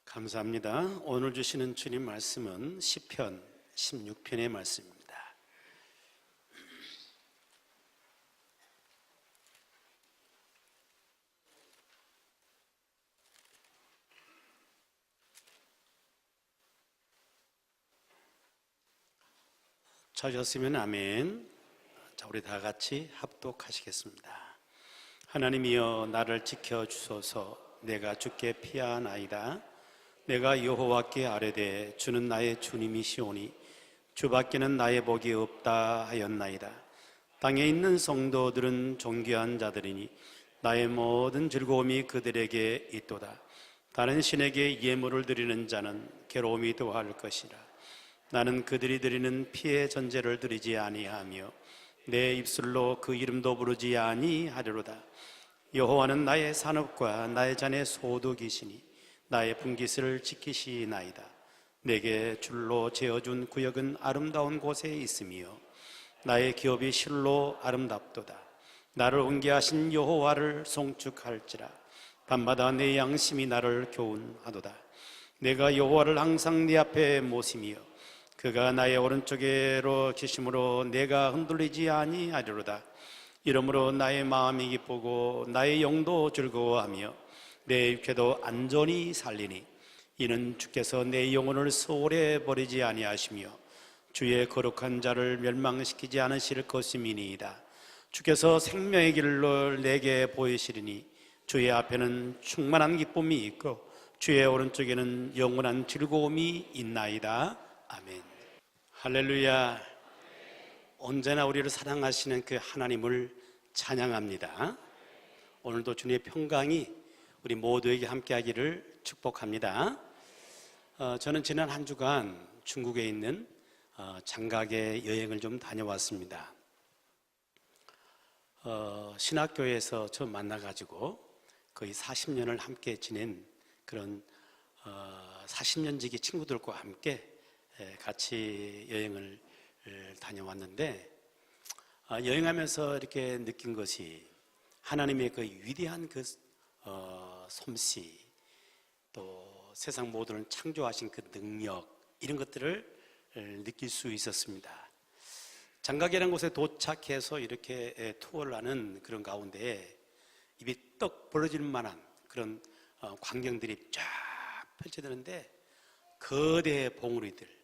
감사합니다. 오늘 주시는 주님 말씀은 시편 16편의 말씀입니다. 찾으셨으면 아멘. 자, 우리 다 같이 합독하시겠습니다. 하나님이여 나를 지켜주소서. 내가 주께 피하나이다. 내가 여호와께 아뢰되 주는 나의 주님이시오니 주밖에는 나의 복이 없다 하였나이다. 땅에 있는 성도들은 존귀한 자들이니 나의 모든 즐거움이 그들에게 있도다. 다른 신에게 예물을 드리는 자는 괴로움이 더할 것이라. 나는 그들이 드리는 피의 전제를 드리지 아니하며 내 입술로 그 이름도 부르지 아니하리로다. 여호와는 나의 산업과 나의 잔의 소득이시니 나의 분깃을 지키시나이다. 내게 줄로 재어준 구역은 아름다운 곳에 있으며 나의 기업이 실로 아름답도다. 나를 훈계하신 여호와를 송축할지라. 밤마다 내 양심이 나를 교훈하도다. 내가 여호와를 항상 네 앞에 모시며 그가 나의 오른쪽에로 계심으로 내가 흔들리지 아니하리로다. 이러므로 나의 마음이 기쁘고 나의 영도 즐거워하며 내 육체도 안전히 살리니 이는 주께서 내 영혼을 소홀히 버리지 아니하시며 주의 거룩한 자를 멸망시키지 않으실 것임이니이다. 주께서 생명의 길을 내게 보이시리니 주의 앞에는 충만한 기쁨이 있고 주의 오른쪽에는 영원한 즐거움이 있나이다. 아멘. 할렐루야. 언제나 우리를 사랑하시는 그 하나님을 찬양합니다. 오늘도 주님의 평강이 우리 모두에게 함께하기를 축복합니다. 저는 지난 한 주간 중국에 있는 장각의 여행을 좀 다녀왔습니다. 신학교에서 처음 만나가지고 거의 40년을 함께 지낸 그런 40년 지기 친구들과 함께 같이 여행을 다녀왔는데, 여행하면서 이렇게 느낀 것이 하나님의 그 위대한 그 솜씨, 또 세상 모두를 창조하신 그 능력, 이런 것들을 느낄 수 있었습니다. 장각이라는 곳에 도착해서 이렇게 투어를 하는 그런 가운데에 입이 떡 벌어질 만한 그런 광경들이 쫙 펼쳐지는데, 거대 봉우리들,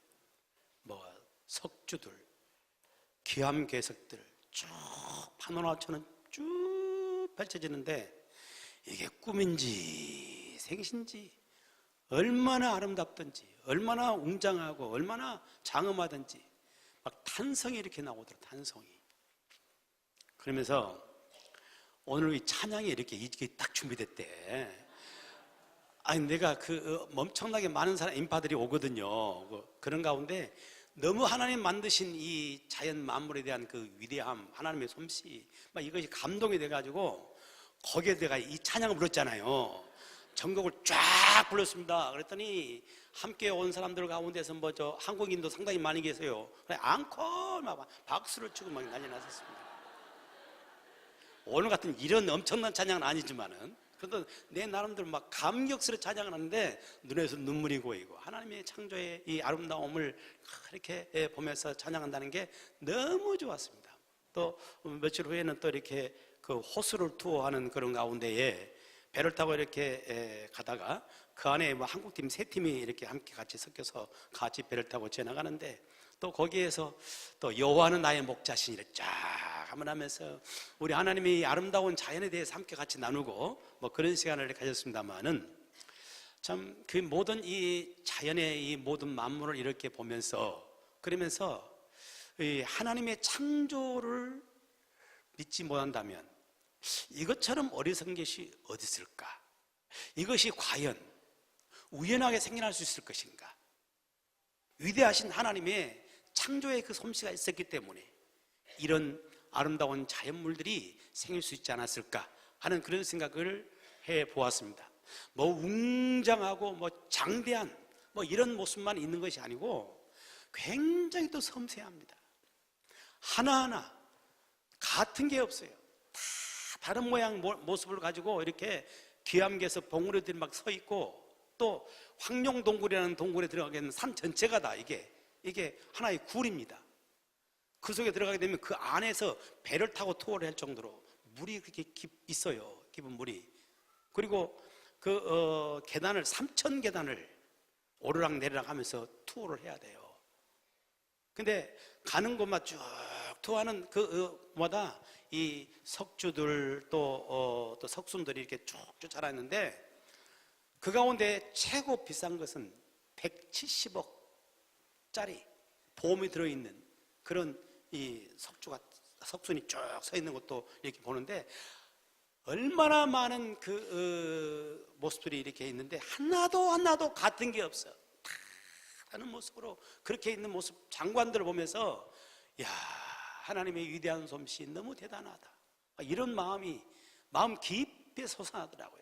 석주들, 귀암괴석들 쭉 파노라마처럼 쭉 펼쳐지는데, 이게 꿈인지 생신지 얼마나 아름답든지, 얼마나 웅장하고 얼마나 장엄하든지 막 탄성이 이렇게 나오더라고요. 탄성이. 그러면서 오늘 이 찬양이 이렇게 딱 준비됐대. 아니, 내가 엄청나게 많은 인파들이 오거든요. 그런 가운데 너무 하나님 만드신 이 자연 만물에 대한 그 위대함, 하나님의 솜씨, 막 이것이 감동이 돼가지고 거기에 내가 이 찬양을 불렀잖아요. 전곡을 쫙 불렀습니다. 그랬더니 함께 온 사람들 가운데서 한국인도 상당히 많이 계세요. 앙콜 막 박수를 치고 막 난리 났었습니다. 오늘 같은 이런 엄청난 찬양은 아니지만은 그래도 내 나름대로 막 감격스레 찬양을 하는데 눈에서 눈물이 고이고 하나님의 창조의 이 아름다움을 이렇게 보면서 찬양한다는 게 너무 좋았습니다. 또 며칠 후에는 또 이렇게 그 호수를 투어하는 그런 가운데에 배를 타고 이렇게 가다가 그 안에 한국팀 3팀이 이렇게 함께 같이 섞여서 같이 배를 타고 지나가는데, 또 거기에서 또 여호와는 나의 목자시니라 쫙 한번 하면서 우리 하나님이 아름다운 자연에 대해서 함께 같이 나누고 그런 시간을 가졌습니다만은, 참 그 모든 이 자연의 이 모든 만물을 이렇게 보면서, 그러면서 이 하나님의 창조를 믿지 못한다면 이것처럼 어리석은 것이 어디 있을까? 이것이 과연 우연하게 생겨날 수 있을 것인가? 위대하신 하나님의 창조의 그 솜씨가 있었기 때문에 이런 아름다운 자연물들이 생길 수 있지 않았을까 하는 그런 생각을 해보았습니다. 웅장하고 장대한 이런 모습만 있는 것이 아니고 굉장히 또 섬세합니다. 하나하나 같은 게 없어요. 다 다른 모양 모습을 가지고 이렇게 귀암괴석 봉우리들이 막 서 있고, 또 황룡동굴이라는 동굴에 들어가게 되면 산 전체가 다 이게 하나의 굴입니다. 그 속에 들어가게 되면 그 안에서 배를 타고 투어를 할 정도로 물이 그렇게 있어요. 깊은 물이. 그리고 그 계단을 3,000계단을 오르락 내리락 하면서 투어를 해야 돼요. 근데 가는 곳만 쭉 투어하는 그마다 이 석주들 또 석순들이 이렇게 쭉쭉 자라있는데 그 가운데 최고 비싼 것은 170억짜리 보험이 들어있는 그런 이 석순이 쭉 서 있는 것도 이렇게 보는데 얼마나 많은 그 모습들이 이렇게 있는데 하나도 같은 게 없어. 다 다른 모습으로 그렇게 있는 모습 장관들을 보면서 야, 하나님의 위대한 솜씨 너무 대단하다. 이런 마음 깊이 솟아나더라고요.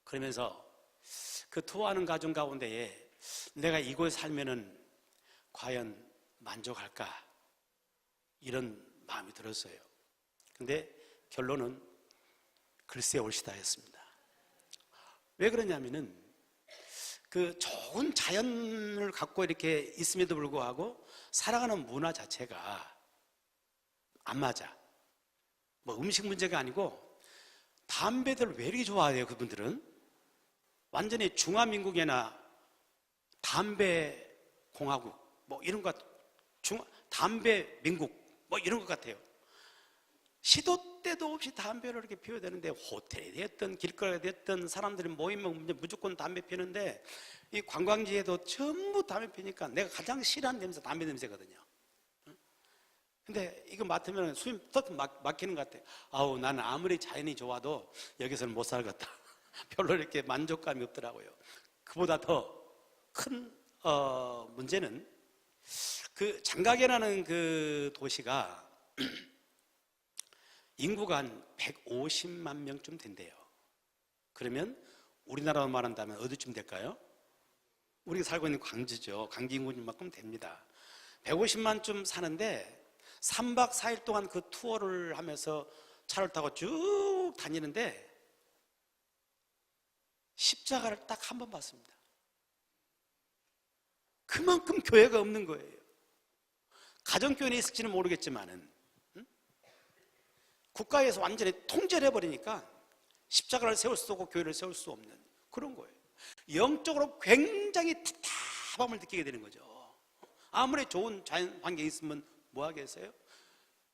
그러면서 그 투어하는 가정 가운데에 내가 이곳에 살면은 과연 만족할까? 이런 마음이 들었어요. 근데 결론은 글쎄 올시다였습니다. 왜 그러냐면은 그 좋은 자연을 갖고 이렇게 있음에도 불구하고 살아가는 문화 자체가 안 맞아. 뭐 음식 문제가 아니고 담배들 왜 이렇게 좋아해요? 그분들은 완전히 중화민국이나 담배 공화국 뭐 이런 것, 담배 민국 뭐 이런 것 같아요. 시도 때도 없이 담배를 이렇게 피워야 되는데 호텔이 됐든 길거리에 됐든 사람들이 모이면 무조건 담배 피우는데 이 관광지에도 전부 담배 피니까 내가 가장 싫어하는 냄새 담배 냄새거든요. 근데 이거 맡으면 숨이 턱 막히는 것 같아요. 아우, 나는 아무리 자연이 좋아도 여기서는 못 살겠다. 별로 이렇게 만족감이 없더라고요. 그보다 더 큰 문제는 그 장가계라는 그 도시가 인구가 한 150만 명쯤 된대요. 그러면 우리나라로 말한다면 어디쯤 될까요? 우리가 살고 있는 광주죠. 광주 인구만큼 됩니다. 150만쯤 사는데 3박 4일 동안 그 투어를 하면서 차를 타고 쭉 다니는데 십자가를 딱 한 번 봤습니다. 그만큼 교회가 없는 거예요. 가정교회는 있을지는 모르겠지만은 국가에서 완전히 통제를 해버리니까 십자가를 세울 수 없고 교회를 세울 수 없는 그런 거예요. 영적으로 굉장히 답답함을 느끼게 되는 거죠. 아무리 좋은 자연 환경이 있으면 뭐 하겠어요?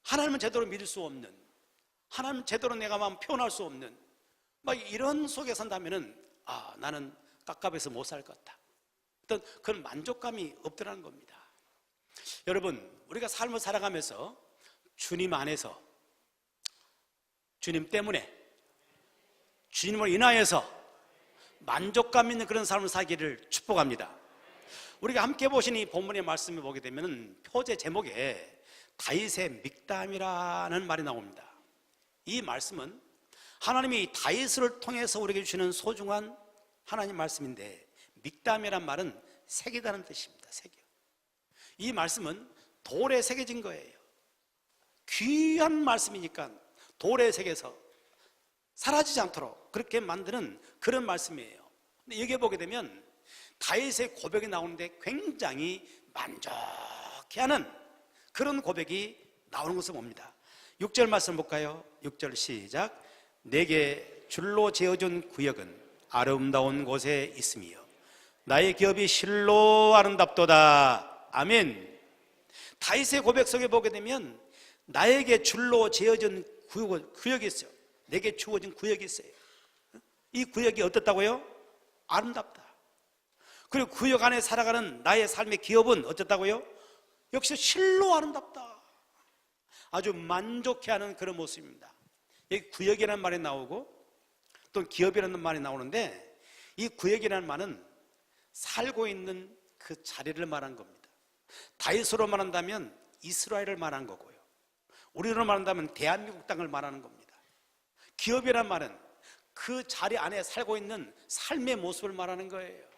하나님은 제대로 믿을 수 없는, 하나님은 제대로 내가 마음 표현할 수 없는 막 이런 속에 산다면은 나는 깝깝해서 못 살 것 같다. 어떤 그런 만족감이 없더라는 겁니다. 여러분, 우리가 삶을 살아가면서 주님 안에서, 주님 때문에, 주님을 인하여서 만족감 있는 그런 삶을 살기를 축복합니다. 우리가 함께 보신 이 본문의 말씀을 보게 되면 표제 제목에 다윗의 믹담이라는 말이 나옵니다. 이 말씀은 하나님이 다윗을 통해서 우리에게 주시는 소중한 하나님 말씀인데, 믹담이란 말은 새기다는 뜻입니다. 새겨. 이 말씀은 돌에 새겨진 거예요. 귀한 말씀이니까 돌에 새겨서 사라지지 않도록 그렇게 만드는 그런 말씀이에요. 근데 여기에 보게 되면 다윗의 고백이 나오는데 굉장히 만족해하는 그런 고백이 나오는 것을 봅니다. 6절 말씀 볼까요? 6절 시작. 내게 줄로 지어준 구역은 아름다운 곳에 있으며 나의 기업이 실로 아름답도다. 아멘. 다윗의 고백 속에 보게 되면 나에게 줄로 지어준 구역이 있어요. 내게 주어진 구역이 있어요. 이 구역이 어떻다고요? 아름답다. 그리고 구역 안에 살아가는 나의 삶의 기업은 어떻다고요? 역시 실로 아름답다. 아주 만족해하는 그런 모습입니다. 여기 구역이라는 말이 나오고 또 기업이라는 말이 나오는데, 이 구역이라는 말은 살고 있는 그 자리를 말한 겁니다. 다윗으로 말한다면 이스라엘을 말한 거고요, 우리로 말한다면 대한민국 땅을 말하는 겁니다. 기업이란 말은 그 자리 안에 살고 있는 삶의 모습을 말하는 거예요.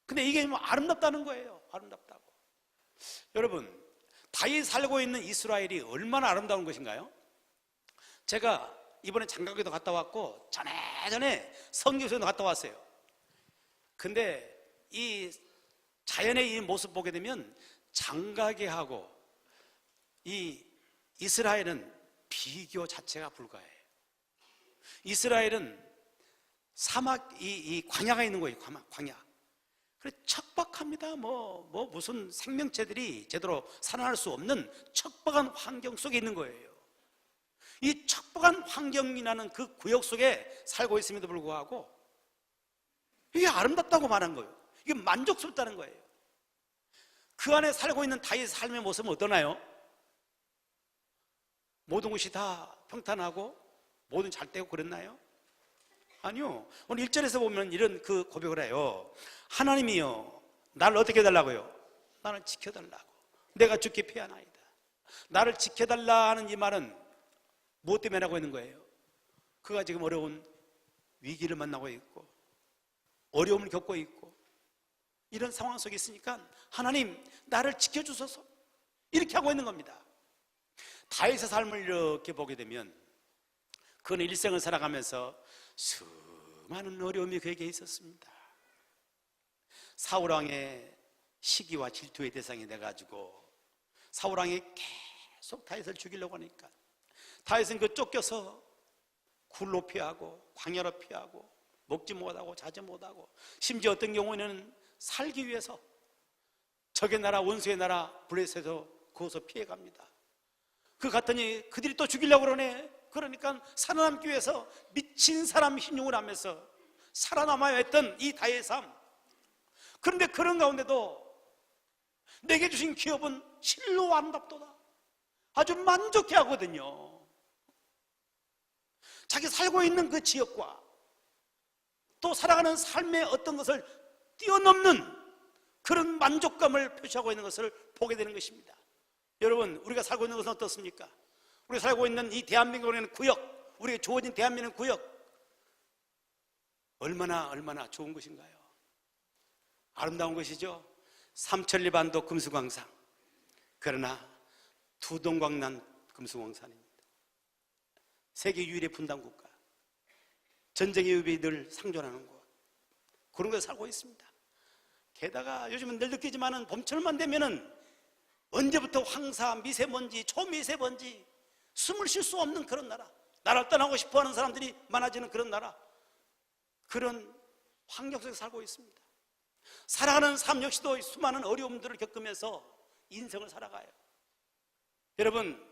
근데 이게 뭐 아름답다는 거예요. 아름답다고. 여러분, 다윗 살고 있는 이스라엘이 얼마나 아름다운 것인가요? 제가 이번에 장가기도 갔다 왔고 전에 성교소에도 갔다 왔어요. 근데 이 자연의 이 모습 보게 되면 장가게 하고 이 이스라엘은 비교 자체가 불가해요. 이스라엘은 사막, 이 광야가 있는 거예요. 광야. 그래 척박합니다. 무슨 생명체들이 제대로 살아날 수 없는 척박한 환경 속에 있는 거예요. 이 척박한 환경이라는 그 구역 속에 살고 있음에도 불구하고 이게 아름답다고 말한 거예요. 이게 만족스럽다는 거예요. 그 안에 살고 있는 다윗의 삶의 모습은 어떠나요? 모든 것이 다 평탄하고 모든 잘 되고 그랬나요? 아니요. 오늘 1절에서 보면 이런 그 고백을 해요. 하나님이요, 나를 어떻게 해달라고요? 나를 지켜달라고. 내가 죽기 피하나이다. 나를 지켜달라 하는 이 말은 무엇 때문에 하고 있는 거예요? 그가 지금 어려운 위기를 만나고 있고 어려움을 겪고 있고 이런 상황 속에 있으니까 하나님 나를 지켜주소서 이렇게 하고 있는 겁니다. 다윗의 삶을 이렇게 보게 되면 그는 일생을 살아가면서 수많은 어려움이 그에게 있었습니다. 사울왕의 시기와 질투의 대상이 돼가지고 사울왕이 계속 다윗을 죽이려고 하니까 다윗은 그 쫓겨서 굴로 피하고 광야로 피하고 먹지 못하고 자지 못하고 심지어 어떤 경우에는 살기 위해서 적의 나라 원수의 나라 블레셋에서 거기서 피해갑니다. 그 갔더니 그들이 또 죽이려고 그러네. 그러니까 살아남기 위해서 미친 사람 신용을 하면서 살아남아야 했던 이 다윗의 삶. 그런데 그런 가운데도 내게 주신 기업은 실로 아름답도다. 아주 만족해 하거든요. 자기 살고 있는 그 지역과 또 살아가는 삶의 어떤 것을 뛰어넘는 그런 만족감을 표시하고 있는 것을 보게 되는 것입니다. 여러분, 우리가 살고 있는 것은 어떻습니까? 우리가 살고 있는 이 대한민국이라는 구역, 우리에게 주어진 대한민국 구역, 얼마나 좋은 것인가요? 아름다운 것이죠. 삼천리반도 금수광산. 그러나 두동강난 금수광산입니다. 세계 유일의 분단국가, 전쟁의 위협이 늘 상존하는 곳, 그런 곳에 살고 있습니다. 게다가 요즘은 늘 느끼지만은 봄철만 되면은 언제부터 황사, 미세먼지, 초미세먼지, 숨을 쉴 수 없는 그런 나라, 나라를 떠나고 싶어하는 사람들이 많아지는 그런 나라, 그런 환경 속에 살고 있습니다. 살아가는 삶 역시도 수많은 어려움들을 겪으면서 인생을 살아가요. 여러분,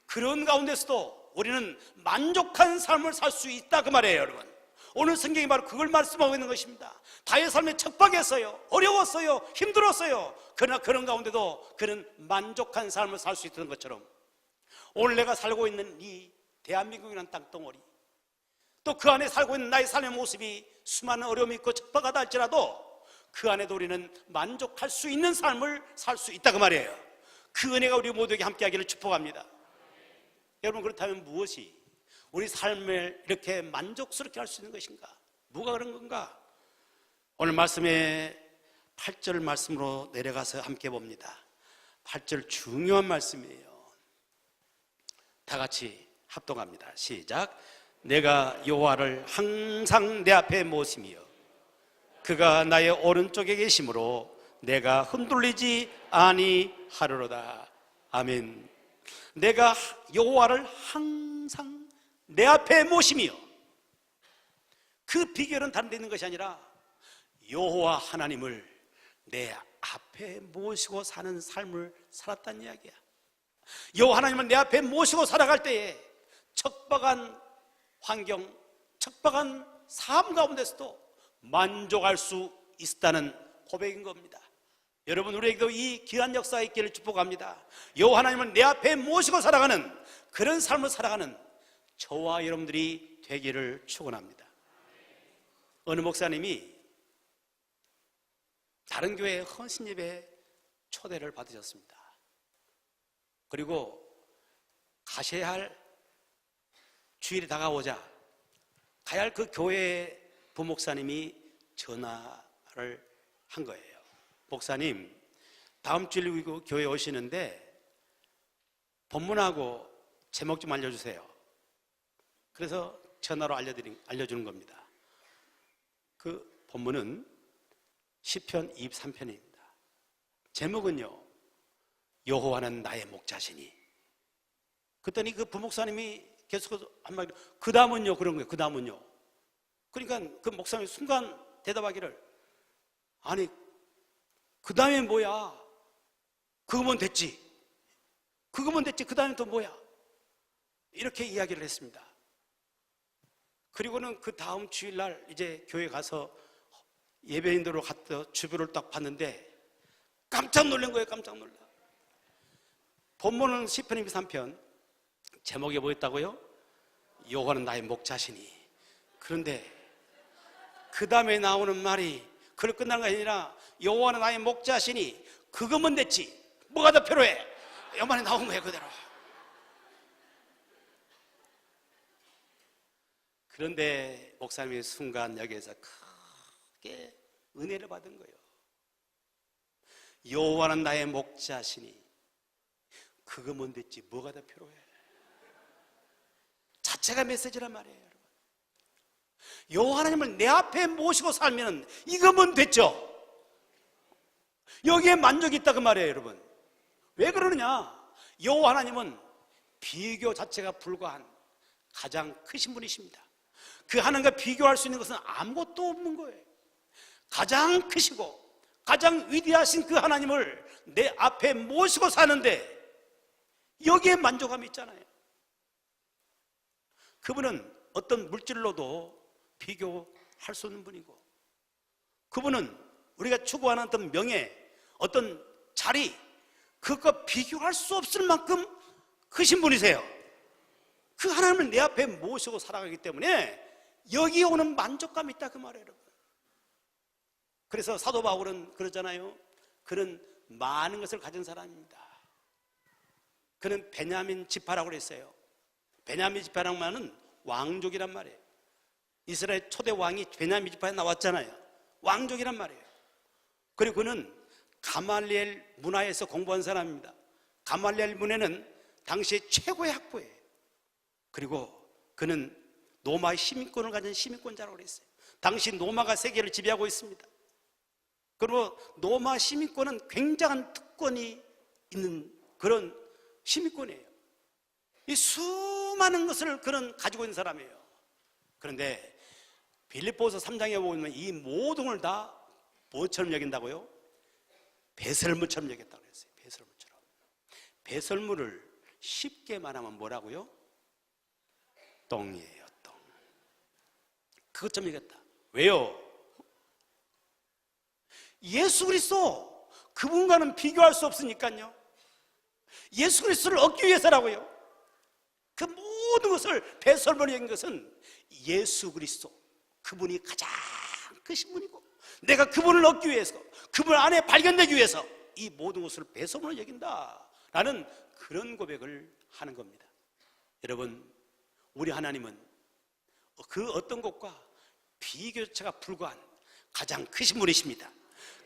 그런 가운데서도 우리는 만족한 삶을 살 수 있다 그 말이에요. 여러분, 오늘 성경이 바로 그걸 말씀하고 있는 것입니다. 다윗의 삶에 척박했어요, 어려웠어요, 힘들었어요. 그러나 그런 가운데도 그는 만족한 삶을 살 수 있던 것처럼 오늘 내가 살고 있는 이 대한민국이라는 땅덩어리, 또 그 안에 살고 있는 나의 삶의 모습이 수많은 어려움이 있고 척박하다 할지라도 그 안에도 우리는 만족할 수 있는 삶을 살 수 있다 그 말이에요. 그 은혜가 우리 모두에게 함께하기를 축복합니다. 여러분, 그렇다면 무엇이 우리 삶을 이렇게 만족스럽게 할 수 있는 것인가? 뭐가 그런 건가? 오늘 말씀에 8절 말씀으로 내려가서 함께 봅니다. 8절 중요한 말씀이에요. 다 같이 합동합니다. 시작. 내가 여호와를 항상 내 앞에 모시며 그가 나의 오른쪽에 계심으로 내가 흔들리지 아니하리로다. 아멘. 내가 여호와를 항상 내 앞에 모시며, 그 비결은 다른 데 있는 것이 아니라 여호와 하나님을 내 앞에 모시고 사는 삶을 살았다는 이야기야. 여호와 하나님을 내 앞에 모시고 살아갈 때에 척박한 환경, 척박한 삶 가운데서도 만족할 수 있다는 고백인 겁니다. 여러분, 우리에게도 이 귀한 역사가 있기를 축복합니다. 여호와 하나님을 내 앞에 모시고 살아가는 그런 삶을 살아가는 저와 여러분들이 되기를 축원합니다. 어느 목사님이 다른 교회 헌신예배 초대를 받으셨습니다. 그리고 가셔야 할 주일이 다가오자 가야 할 그 교회 부목사님이 전화를 한 거예요. 목사님, 다음 주일 교회 오시는데 본문하고 제목 좀 알려주세요. 그래서 전화로 알려주는 겁니다. 그 본문은 시편 23편입니다. 제목은요, 여호와는 나의 목자시니. 그랬더니 그 부목사님이 계속해서 한마디, 그 다음은요, 그런 거예요. 그 다음은요. 그러니까 그 목사님이 순간 대답하기를, 아니 그 다음에 뭐야? 그거면 됐지. 그거면 됐지. 그 다음에 또 뭐야? 이렇게 이야기를 했습니다. 그리고는 그 다음 주일날 이제 교회 가서 예배인들로 갔다 주변을 딱 봤는데 깜짝 놀란 거예요. 깜짝 놀라. 본문은 시편 23편 제목이 뭐였다고요? 여호와는 나의 목자시니. 그런데 그 다음에 나오는 말이 그걸 끝나는 게 아니라 여호와는 나의 목자시니 그거면 됐지. 뭐가 더 필요해? 여만에 나온 거예요. 그대로. 그런데 목사님이 순간 여기에서 크게 은혜를 받은 거예요. 여호와는 나의 목자시니 그거면 됐지. 뭐가 더 필요해? 자체가 메시지란 말이에요. 여러분, 여호와 하나님을 내 앞에 모시고 살면 이거면 됐죠. 여기에 만족이 있다 그 말이에요. 여러분, 왜 그러느냐? 여호와 하나님은 비교 자체가 불과한 가장 크신 분이십니다. 그 하나님과 비교할 수 있는 것은 아무것도 없는 거예요. 가장 크시고 가장 위대하신 그 하나님을 내 앞에 모시고 사는데 여기에 만족감이 있잖아요. 그분은 어떤 물질로도 비교할 수 없는 분이고, 그분은 우리가 추구하는 어떤 명예, 어떤 자리, 그것과 비교할 수 없을 만큼 크신 분이세요. 그 하나님을 내 앞에 모시고 살아가기 때문에 여기에 오는 만족감이 있다 그 말이에요. 여러분, 그래서 사도 바울은 그러잖아요. 그는 많은 것을 가진 사람입니다. 그는 베냐민 지파라고 그랬어요. 베냐민 지파란 말은 왕족이란 말이에요. 이스라엘 초대 왕이 베냐민 지파에 나왔잖아요. 왕족이란 말이에요. 그리고 그는 가말리엘 문화에서 공부한 사람입니다. 가말리엘 문화는 당시에 최고의 학부예요. 그리고 그는 로마의 시민권을 가진 시민권자라고 그랬어요. 당시 로마가 세계를 지배하고 있습니다. 그리고 로마 시민권은 굉장한 특권이 있는 그런 시민권이에요. 이 수많은 것을 그는 가지고 있는 사람이에요. 그런데 빌립보서 3장에 보면 이 모든 걸 다 뭐처럼 여긴다고요? 배설물처럼 여겼다고 그랬어요. 배설물처럼. 배설물을 쉽게 말하면 뭐라고요? 똥이에요. 똥. 그것처럼 여겼다. 왜요? 예수 그리스도 그분과는 비교할 수 없으니까요. 예수 그리스도를 얻기 위해서라고요. 그 모든 것을 배설물로 여긴 것은 예수 그리스도, 그분이 가장 크신 분이고, 내가 그분을 얻기 위해서, 그분 안에 발견되기 위해서 이 모든 것을 배설물로 여긴다라는 그런 고백을 하는 겁니다. 여러분, 우리 하나님은 그 어떤 것과 비교자가 불과한 가장 크신 분이십니다.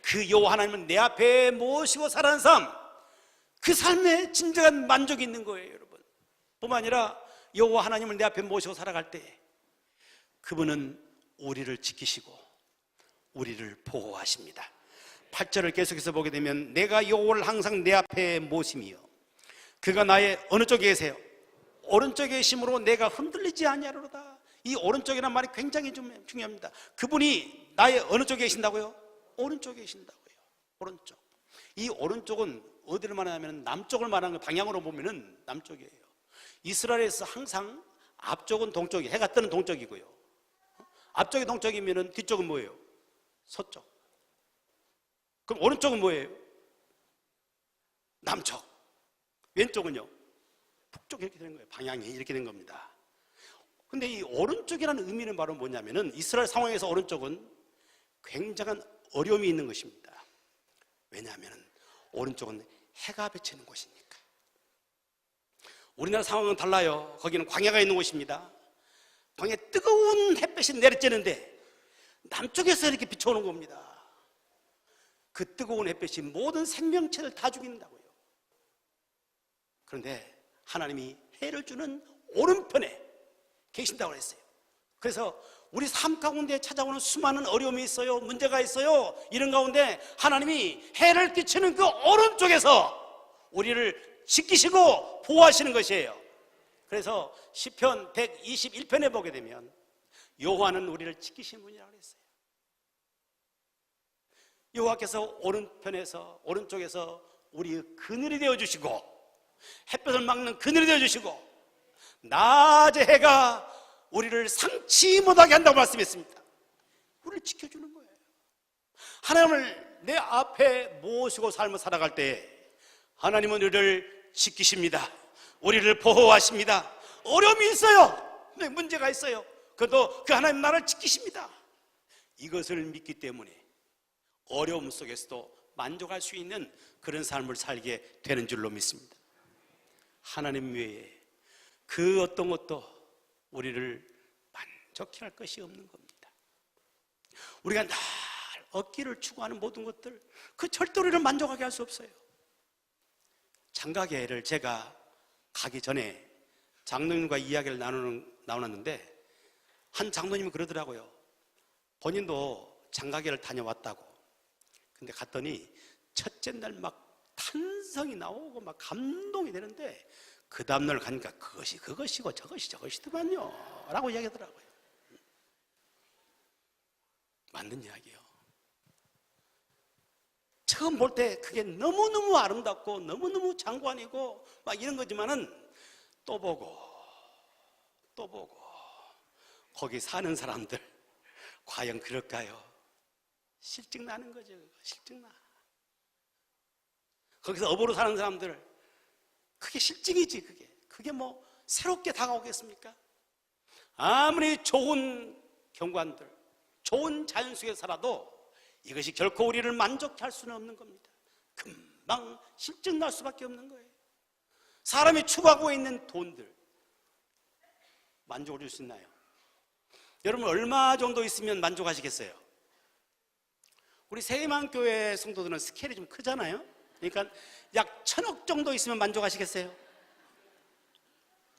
그 여호와 하나님은 내 앞에 모시고 살아가는 삶, 그 삶에 진정한 만족이 있는 거예요. 여러분, 뿐만 아니라 여호와 하나님을 내 앞에 모시고 살아갈 때 그분은 우리를 지키시고 우리를 보호하십니다. 8절을 계속해서 보게 되면 내가 여호와를 항상 내 앞에 모심이요 그가 나의 어느 쪽에 계세요? 오른쪽에 계심으로 내가 흔들리지 아니하리로다. 이 오른쪽이라는 말이 굉장히 중요합니다. 그분이 나의 어느 쪽에 계신다고요? 오른쪽에 계신다고요. 오른쪽. 이 오른쪽은 어디를 말하냐면 남쪽을 말하는 거, 방향으로 보면은 남쪽이에요. 이스라엘에서 항상 앞쪽은 동쪽이, 해가 뜨는 동쪽이고요. 앞쪽이 동쪽이면은 뒤쪽은 뭐예요? 서쪽. 그럼 오른쪽은 뭐예요? 남쪽. 왼쪽은요? 북쪽. 이렇게 되는 거예요. 방향이 이렇게 된 겁니다. 근데 이 오른쪽이라는 의미는 바로 뭐냐면은 이스라엘 상황에서 오른쪽은 굉장한 어려움이 있는 것입니다. 왜냐하면 오른쪽은 해가 비치는 곳이니까. 우리나라 상황은 달라요. 거기는 광야가 있는 곳입니다. 광야에 뜨거운 햇볕이 내리쬐는데 남쪽에서 이렇게 비춰오는 겁니다. 그 뜨거운 햇볕이 모든 생명체를 다 죽인다고요. 그런데 하나님이 해를 주는 오른편에 계신다고 했어요. 그래서 우리 삶 가운데 찾아오는 수많은 어려움이 있어요. 문제가 있어요. 이런 가운데 하나님이 해를 끼치는 그 오른쪽에서 우리를 지키시고 보호하시는 것이에요. 그래서 시편 121편에 보게 되면 여호와는 우리를 지키시는 분이라고 했어요. 여호와께서 오른쪽에서 우리의 그늘이 되어주시고 햇볕을 막는 그늘이 되어주시고 낮의 해가 우리를 상치 못하게 한다고 말씀했습니다. 우리를 지켜주는 거예요. 하나님을 내 앞에 모시고 삶을 살아갈 때 하나님은 우리를 지키십니다. 우리를 보호하십니다. 어려움이 있어요. 네, 문제가 있어요. 그래도 그 하나님 나를 지키십니다. 이것을 믿기 때문에 어려움 속에서도 만족할 수 있는 그런 삶을 살게 되는 줄로 믿습니다. 하나님 외에 그 어떤 것도 우리를 만족해 할 것이 없는 겁니다. 우리가 날 얻기를 추구하는 모든 것들, 그 절대 우리를 만족하게 할 수 없어요. 장가계를 제가 가기 전에 장로님과 이야기를 나눴는데 한 장로님이 그러더라고요. 본인도 장가계를 다녀왔다고. 근데 갔더니 첫째 날 막 탄성이 나오고 막 감동이 되는데 그 다음날 가니까 그것이 그것이고 저것이 저것이더만요 라고 이야기하더라고요. 맞는 이야기예요. 처음 볼 때 그게 너무너무 아름답고 너무너무 장관이고 막 이런 거지만은 또 보고 거기 사는 사람들 과연 그럴까요? 실증나는 거죠. 실증나. 거기서 업으로 사는 사람들 그게 실증이지. 그게 뭐 새롭게 다가오겠습니까? 아무리 좋은 경관들, 좋은 자연 속에 살아도 이것이 결코 우리를 만족해 할 수는 없는 겁니다. 금방 실증날 수밖에 없는 거예요. 사람이 추구하고 있는 돈들 만족을 줄 수 있나요? 여러분 얼마 정도 있으면 만족하시겠어요? 우리 세희망교회 성도들은 스케일이 좀 크잖아요. 그러니까 약 1,000억 정도 있으면 만족하시겠어요?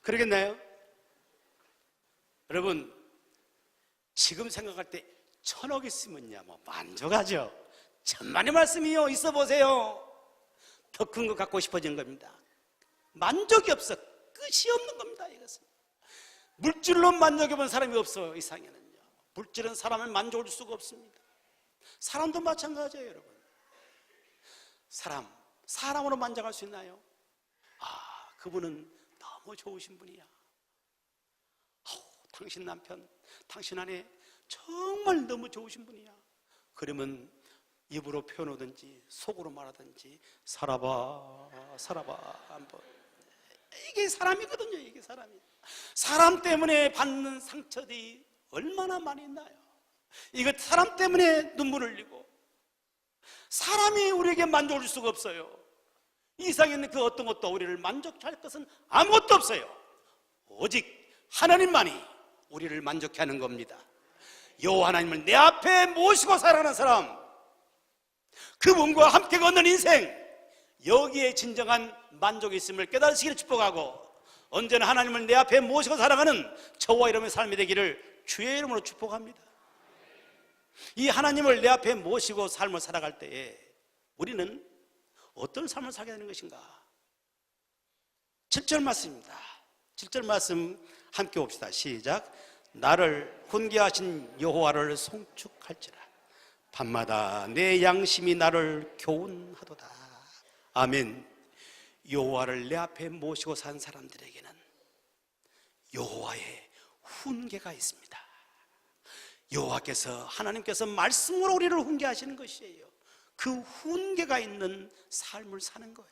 그러겠나요? 여러분 지금 생각할 때 1,000억 있으면야 뭐 만족하죠. 천만의 말씀이요. 있어 보세요. 더 큰 거 갖고 싶어지는 겁니다. 만족이 없어. 끝이 없는 겁니다. 이것은 물질로 만족해 본 사람이 없어요. 이 세상에는요. 물질은 사람을 만족을 줄 수가 없습니다. 사람도 마찬가지예요. 여러분 사람으로 만족할 수 있나요? 그분은 너무 좋으신 분이야. 당신 남편, 당신 아내 정말 너무 좋으신 분이야. 그러면 입으로 표현하든지 속으로 말하든지 살아봐 한번. 이게 사람이거든요. 이게 사람이. 사람 때문에 받는 상처들이 얼마나 많이 있나요? 이거 사람 때문에 눈물을 흘리고 사람이 우리에게 만족을 줄 수가 없어요. 이 세상에 있는 그 어떤 것도 우리를 만족할 것은 아무것도 없어요. 오직 하나님만이 우리를 만족해 하는 겁니다. 여호와 하나님을 내 앞에 모시고 살아가는 사람, 그분과 함께 걷는 인생, 여기에 진정한 만족이 있음을 깨달으시기를 축복하고 언제나 하나님을 내 앞에 모시고 살아가는 저와 여러분의 삶이 되기를 주의 이름으로 축복합니다. 이 하나님을 내 앞에 모시고 삶을 살아갈 때에 우리는 어떤 삶을 살게 되는 것인가? 7절 말씀입니다. 7절 말씀 함께 봅시다. 시작. 나를 훈계하신 여호와를 송축할지라. 밤마다 내 양심이 나를 교훈하도다. 아멘. 여호와를 내 앞에 모시고 산 사람들에게는 여호와의 훈계가 있습니다. 여호와께서 하나님께서 말씀으로 우리를 훈계하시는 것이에요. 그 훈계가 있는 삶을 사는 거예요.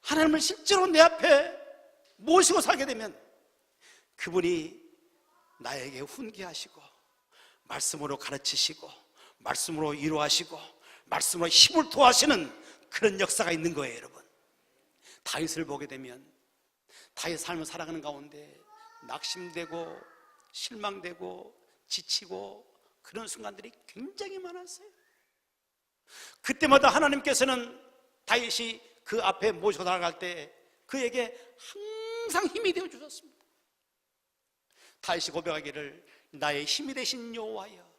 하나님을 실제로 내 앞에 모시고 살게 되면 그분이 나에게 훈계하시고 말씀으로 가르치시고 말씀으로 위로하시고 말씀으로 힘을 토하시는 그런 역사가 있는 거예요. 여러분 다윗을 보게 되면 다윗 삶을 살아가는 가운데 낙심되고 실망되고 지치고 그런 순간들이 굉장히 많았어요. 그때마다 하나님께서는 다윗이 그 앞에 모시고 나아갈 때 그에게 항상 힘이 되어 주셨습니다. 다윗이 고백하기를 나의 힘이 되신 여호와여,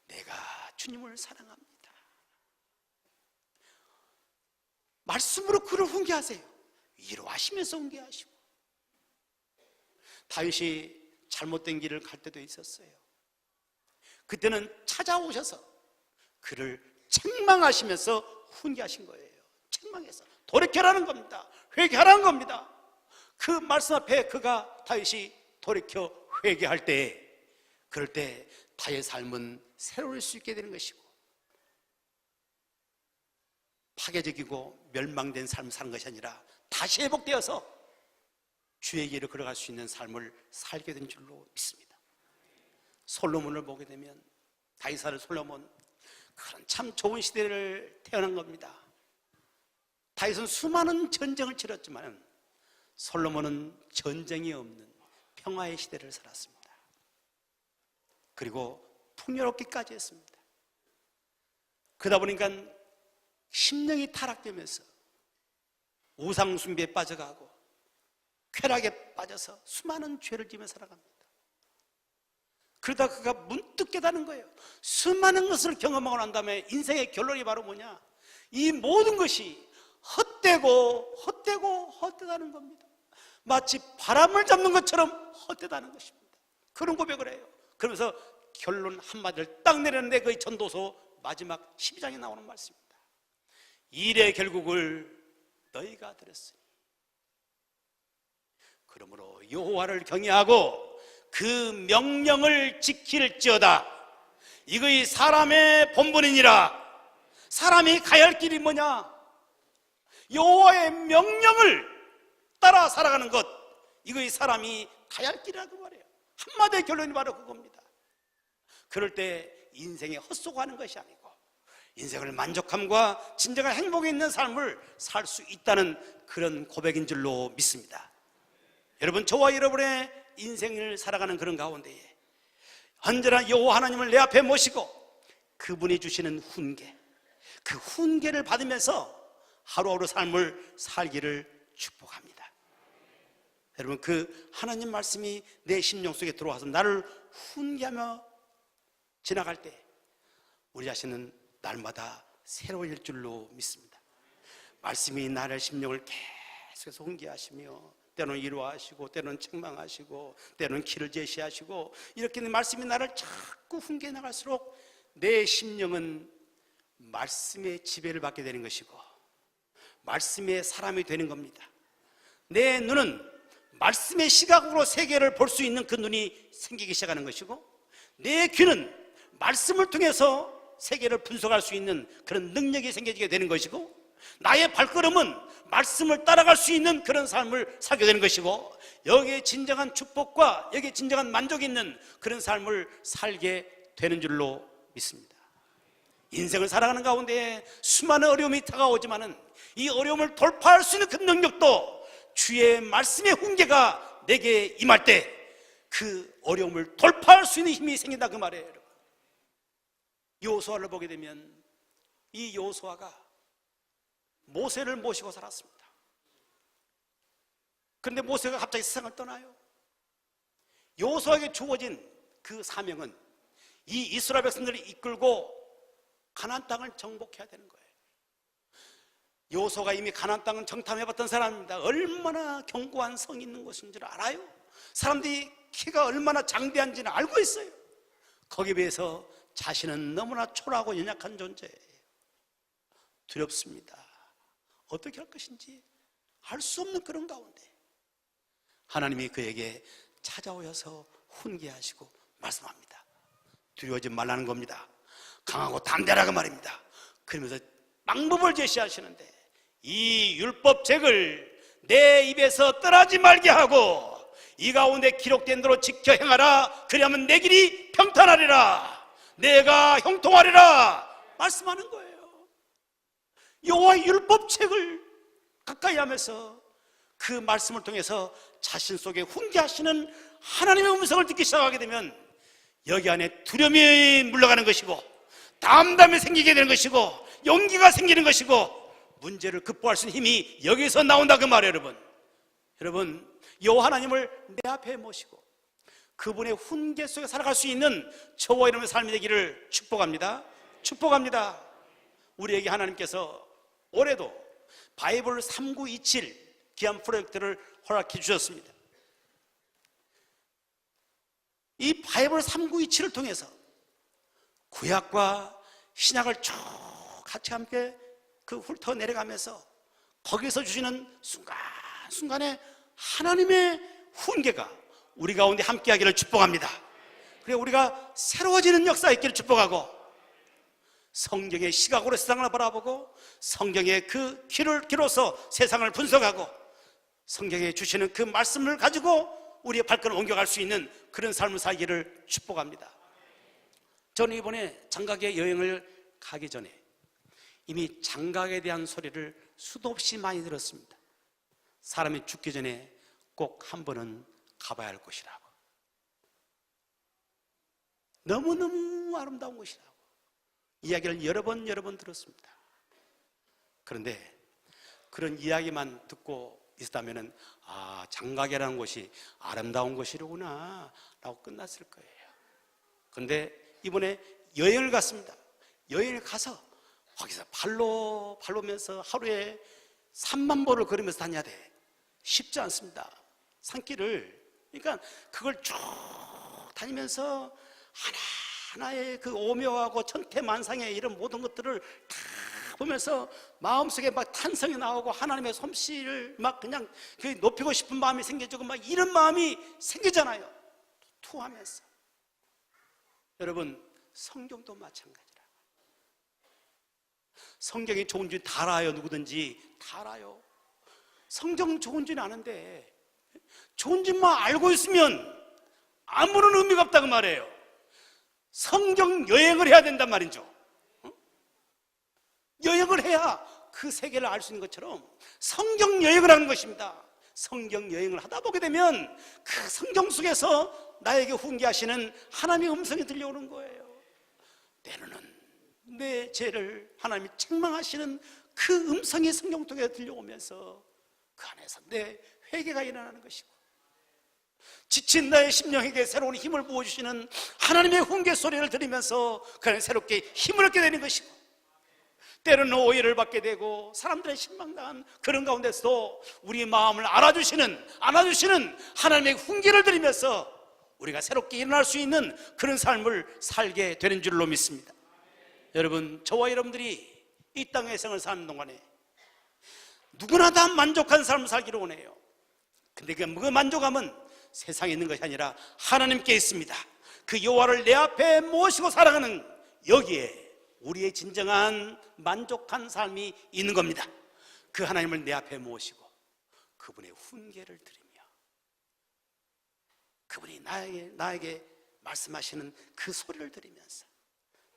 내가 주님을 사랑합니다. 말씀으로 그를 훈계하세요. 위로하시면서 훈계하시고. 다윗이 잘못된 길을 갈 때도 있었어요. 그때는 찾아오셔서 그를 책망하시면서 훈계하신 거예요. 책망해서 돌이켜라는 겁니다. 회개하라는 겁니다. 그 말씀 앞에 다윗이 돌이켜 회개할 때, 그럴 때 다윗의 삶은 새로울 수 있게 되는 것이고, 파괴적이고 멸망된 삶을 사는 것이 아니라 다시 회복되어서 주의 길을 걸어갈 수 있는 삶을 살게 된 줄로 믿습니다. 솔로몬을 보게 되면, 다윗 아들 솔로몬, 그런 참 좋은 시대를 태어난 겁니다. 다윗은 수많은 전쟁을 치렀지만 솔로몬은 전쟁이 없는 평화의 시대를 살았습니다. 그리고 풍요롭기까지 했습니다. 그러다 보니까 심령이 타락되면서 우상 숭배에 빠져가고 쾌락에 빠져서 수많은 죄를 지며 살아갑니다. 그러다 그가 문득 깨닫는 거예요. 수많은 것을 경험하고 난 다음에 인생의 결론이 바로 뭐냐? 이 모든 것이 헛되다는 겁니다. 마치 바람을 잡는 것처럼 헛되다는 것입니다. 그런 고백을 해요. 그러면서 결론 한마디를 딱 내렸는데, 그 전도서 마지막 12장에 나오는 말씀입니다. 일의 결국을 너희가 들었으니 그러므로 여호와를 경외하고 그 명령을 지킬지어다. 이것이 사람의 본분이니라. 사람이 가야 할 길이 뭐냐? 여호와의 명령을 따라 살아가는 것, 이것이 사람이 가야 할 길이라고 말해요. 한마디의 결론이 바로 그겁니다. 그럴 때 인생에 헛소고하는 것이 아니고 인생을 만족함과 진정한 행복에 있는 삶을 살 수 있다는 그런 고백인 줄로 믿습니다. 여러분, 저와 여러분의 인생을 살아가는 그런 가운데에 언제나 여호와 하나님을 내 앞에 모시고 그분이 주시는 훈계, 그 훈계를 받으면서 하루하루 삶을 살기를 축복합니다. 여러분, 그 하나님 말씀이 내 심령 속에 들어와서 나를 훈계하며 지나갈 때 우리 자신은 날마다 새로워질 줄로 믿습니다. 말씀이 나를 심령을 계속해서 훈계하시며 때로는 위로하시고 때로는 책망하시고 때로는 길을 제시하시고, 이렇게 말씀이 나를 자꾸 훈계해 나갈수록 내 심령은 말씀의 지배를 받게 되는 것이고 말씀의 사람이 되는 겁니다. 내 눈은 말씀의 시각으로 세계를 볼 수 있는 그 눈이 생기기 시작하는 것이고, 내 귀는 말씀을 통해서 세계를 분석할 수 있는 그런 능력이 생겨지게 되는 것이고, 나의 발걸음은 말씀을 따라갈 수 있는 그런 삶을 살게 되는 것이고, 여기에 진정한 축복과 여기에 진정한 만족이 있는 그런 삶을 살게 되는 줄로 믿습니다. 인생을 살아가는 가운데 수많은 어려움이 다가오지만은 이 어려움을 돌파할 수 있는 그 능력도 주의 말씀의 훈계가 내게 임할 때 그 어려움을 돌파할 수 있는 힘이 생긴다, 그 말이에요. 여러분, 여호수아를 보게 되면 이 여호수아가 모세를 모시고 살았습니다. 그런데 모세가 갑자기 세상을 떠나요. 여호수아에게 주어진 그 사명은 이 이스라엘 백성들을 이끌고 가나안 땅을 정복해야 되는 거예요. 여호수아가 이미 가나안 땅을 정탐해봤던 사람입니다. 얼마나 견고한 성이 있는 곳인 줄 알아요. 사람들이 키가 얼마나 장대한지는 알고 있어요. 거기에 비해서 자신은 너무나 초라하고 연약한 존재예요. 두렵습니다. 어떻게 할 것인지 알 수 없는 그런 가운데 하나님이 그에게 찾아오셔서 훈계하시고 말씀합니다. 두려워하지 말라는 겁니다. 강하고 담대하라고 말입니다. 그러면서 방법을 제시하시는데, 이 율법책을 내 입에서 떠나지 말게 하고 이 가운데 기록된 대로 지켜 행하라. 그리하면 내 길이 평탄하리라. 내가 형통하리라 말씀하는 거예요. 여호와의 율법책을 가까이 하면서 그 말씀을 통해서 자신 속에 훈계하시는 하나님의 음성을 듣기 시작하게 되면 여기 안에 두려움이 물러가는 것이고 담담이 생기게 되는 것이고 용기가 생기는 것이고 문제를 극복할 수 있는 힘이 여기서 나온다, 그 말이에요. 여러분, 여호와 하나님을 내 앞에 모시고 그분의 훈계 속에 살아갈 수 있는 저와 여러분의 삶이 되기를 축복합니다. 축복합니다. 우리에게 하나님께서 올해도 바이블 3927 귀한 프로젝트를 허락해 주셨습니다. 이 바이블 3927을 통해서 구약과 신약을 쭉 같이 함께 훑어 내려가면서 거기서 주시는 순간순간에 하나님의 훈계가 우리 가운데 함께하기를 축복합니다. 그리고 우리가 새로워지는 역사 있기를 축복하고, 성경의 시각으로 세상을 바라보고 성경의 그 귀로서 세상을 분석하고 성경에 주시는 그 말씀을 가지고 우리의 발걸음을 옮겨갈 수 있는 그런 삶을 살기를 축복합니다. 저는 이번에 장각에 여행을 가기 전에 이미 장각에 대한 소리를 수도 없이 많이 들었습니다. 사람이 죽기 전에 꼭 한 번은 가봐야 할 곳이라고, 너무너무 아름다운 곳이라고 이야기를 여러 번 들었습니다. 그런데 그런 이야기만 듣고 있었다면 장각이라는 곳이 아름다운 곳이로구나 라고 끝났을 거예요. 그런데 이번에 여행을 갔습니다. 여행을 가서 거기서 발로면서 하루에 3만 보를 걸으면서 다녀야 돼. 쉽지 않습니다. 산길을. 그러니까 그걸 쭉 다니면서 하나하나의 그 오묘하고 천태만상의 이런 모든 것들을 다 보면서 마음속에 막 탄성이 나오고 하나님의 솜씨를 막 그냥 높이고 싶은 마음이 생겨지고 막 이런 마음이 생기잖아요. 투하면서. 여러분, 성경도 마찬가지라. 성경이 좋은 줄 다 알아요. 누구든지 다 알아요. 성경 좋은 줄 아는데 좋은 줄만 알고 있으면 아무런 의미가 없다고 말해요. 성경 여행을 해야 된단 말이죠. 여행을 해야 그 세계를 알 수 있는 것처럼 성경 여행을 하는 것입니다. 성경 여행을 하다 보게 되면 그 성경 속에서 나에게 훈계하시는 하나님의 음성이 들려오는 거예요. 때로는 내 죄를 하나님이 책망하시는 그 음성이 성경 통해 들려오면서 그 안에서 내 회개가 일어나는 것이고, 지친 나의 심령에게 새로운 힘을 부어주시는 하나님의 훈계 소리를 들으면서 그 안에 새롭게 힘을 얻게 되는 것이고, 때로는 오해를 받게 되고 사람들의 실망당한 그런 가운데서도 우리 마음을 안아주시는 하나님의 훈계를 들으면서 우리가 새롭게 일어날 수 있는 그런 삶을 살게 되는 줄로 믿습니다. 여러분, 저와 여러분들이 이 땅의 생을 사는 동안에 누구나 다 만족한 삶을 살기를 원해요. 근데 그 만족함은 세상에 있는 것이 아니라 하나님께 있습니다. 그 여호와를 내 앞에 모시고 살아가는 여기에 우리의 진정한 만족한 삶이 있는 겁니다. 그 하나님을 내 앞에 모시고 그분의 훈계를 들으며 그분이 나에게 말씀하시는 그 소리를 들으면서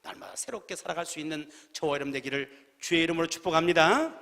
날마다 새롭게 살아갈 수 있는 저와 여러분 되기를 주의 이름으로 축복합니다.